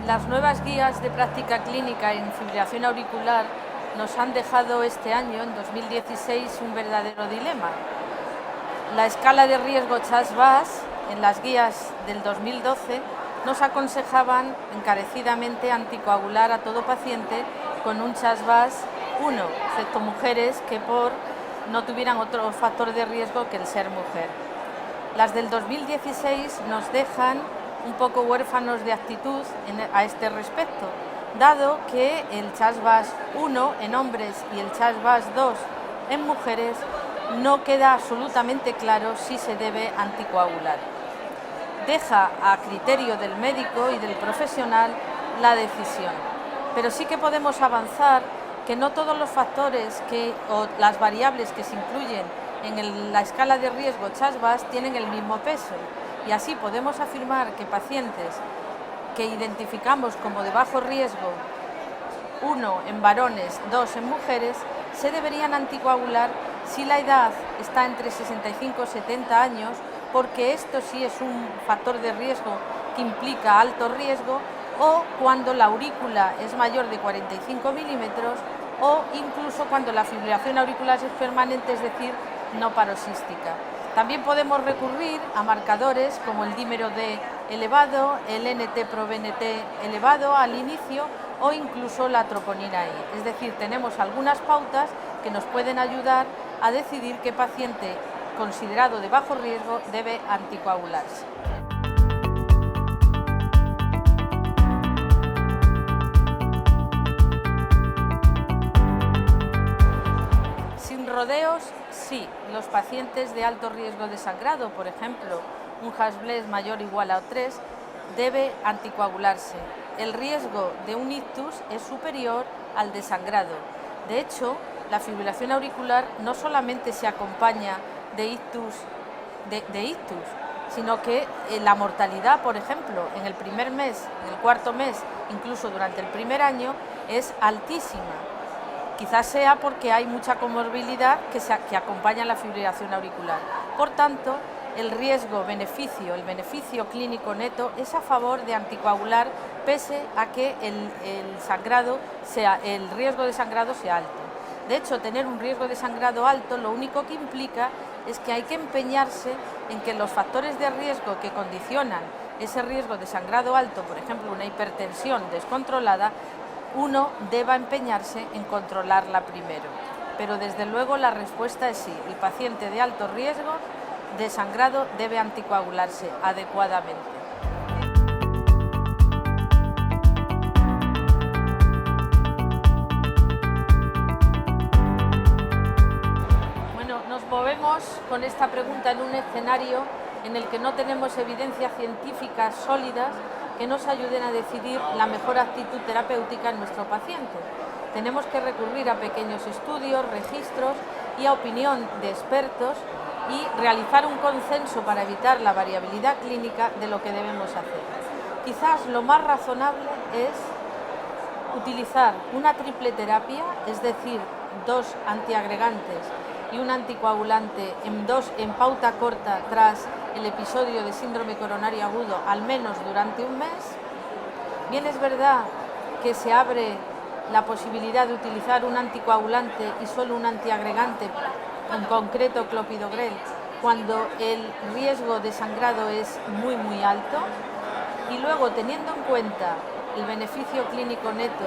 Las nuevas guías de práctica clínica en fibrilación auricular nos han dejado este año, en 2016, un verdadero dilema. La escala de riesgo CHAS-VAS en las guías del 2012 nos aconsejaban encarecidamente anticoagular a todo paciente con un CHAS-VAS 1, excepto mujeres que no tuvieran otro factor de riesgo que el ser mujer. Las del 2016 nos dejan un poco huérfanos de actitud a este respecto, dado que el CHAS-VAS 1 en hombres y el CHAS-VAS 2 en mujeres no queda absolutamente claro si se debe anticoagular. Deja a criterio del médico y del profesional la decisión, pero sí que podemos avanzar que no todos los factores o las variables que se incluyen en la escala de riesgo CHAS-VAS tienen el mismo peso, y así podemos afirmar que pacientes que identificamos como de bajo riesgo, 1 en varones, 2 en mujeres, se deberían anticoagular si la edad está entre 65 y 70 años, porque esto sí es un factor de riesgo que implica alto riesgo, o cuando la aurícula es mayor de 45 milímetros, o incluso cuando la fibrilación auricular es permanente, es decir, no paroxística. También podemos recurrir a marcadores como el dímero D elevado, el NT-proBNT elevado al inicio o incluso la troponina I. Es decir, tenemos algunas pautas que nos pueden ayudar a decidir qué paciente considerado de bajo riesgo debe anticoagularse. Sin rodeos, sí, los pacientes de alto riesgo de sangrado, por ejemplo, un Hash-Bless mayor o igual a 3, debe anticoagularse. El riesgo de un ictus es superior al de sangrado. De hecho, la fibrilación auricular no solamente se acompaña de ictus, sino que la mortalidad, por ejemplo, en el primer mes, en el cuarto mes, incluso durante el primer año, es altísima. Quizás sea porque hay mucha comorbilidad que acompaña la fibrilación auricular. Por tanto, el beneficio clínico neto es a favor de anticoagular, pese a que el riesgo de sangrado sea alto. De hecho, tener un riesgo de sangrado alto lo único que implica es que hay que empeñarse en que los factores de riesgo que condicionan ese riesgo de sangrado alto, por ejemplo, una hipertensión descontrolada, uno deba empeñarse en controlarla primero. Pero desde luego la respuesta es sí, el paciente de alto riesgo de sangrado debe anticoagularse adecuadamente. Bueno, nos movemos con esta pregunta en un escenario en el que no tenemos evidencias científicas sólidas que nos ayuden a decidir la mejor actitud terapéutica en nuestro paciente. Tenemos que recurrir a pequeños estudios, registros y a opinión de expertos y realizar un consenso para evitar la variabilidad clínica de lo que debemos hacer. Quizás lo más razonable es utilizar una triple terapia, es decir, 2 antiagregantes y un anticoagulante en pauta corta tras el episodio de síndrome coronario agudo, al menos durante un mes. Bien, es verdad que se abre la posibilidad de utilizar un anticoagulante y solo un antiagregante, en concreto clopidogrel, cuando el riesgo de sangrado es muy alto, y luego, teniendo en cuenta el beneficio clínico neto,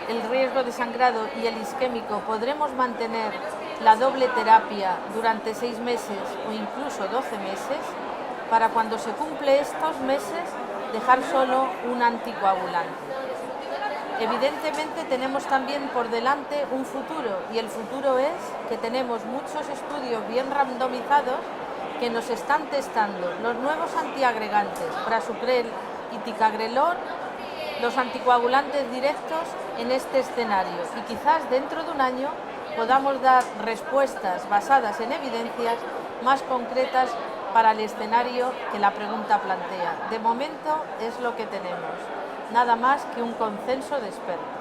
el riesgo de sangrado y el isquémico, podremos mantener la doble terapia durante 6 meses o incluso 12 meses, para cuando se cumple estos meses dejar solo un anticoagulante. Evidentemente tenemos también por delante un futuro, y el futuro es que tenemos muchos estudios bien randomizados que nos están testando los nuevos antiagregantes, prasugrel y ticagrelor, los anticoagulantes directos en este escenario, y quizás dentro de un año podamos dar respuestas basadas en evidencias más concretas para el escenario que la pregunta plantea. De momento es lo que tenemos, nada más que un consenso de expertos.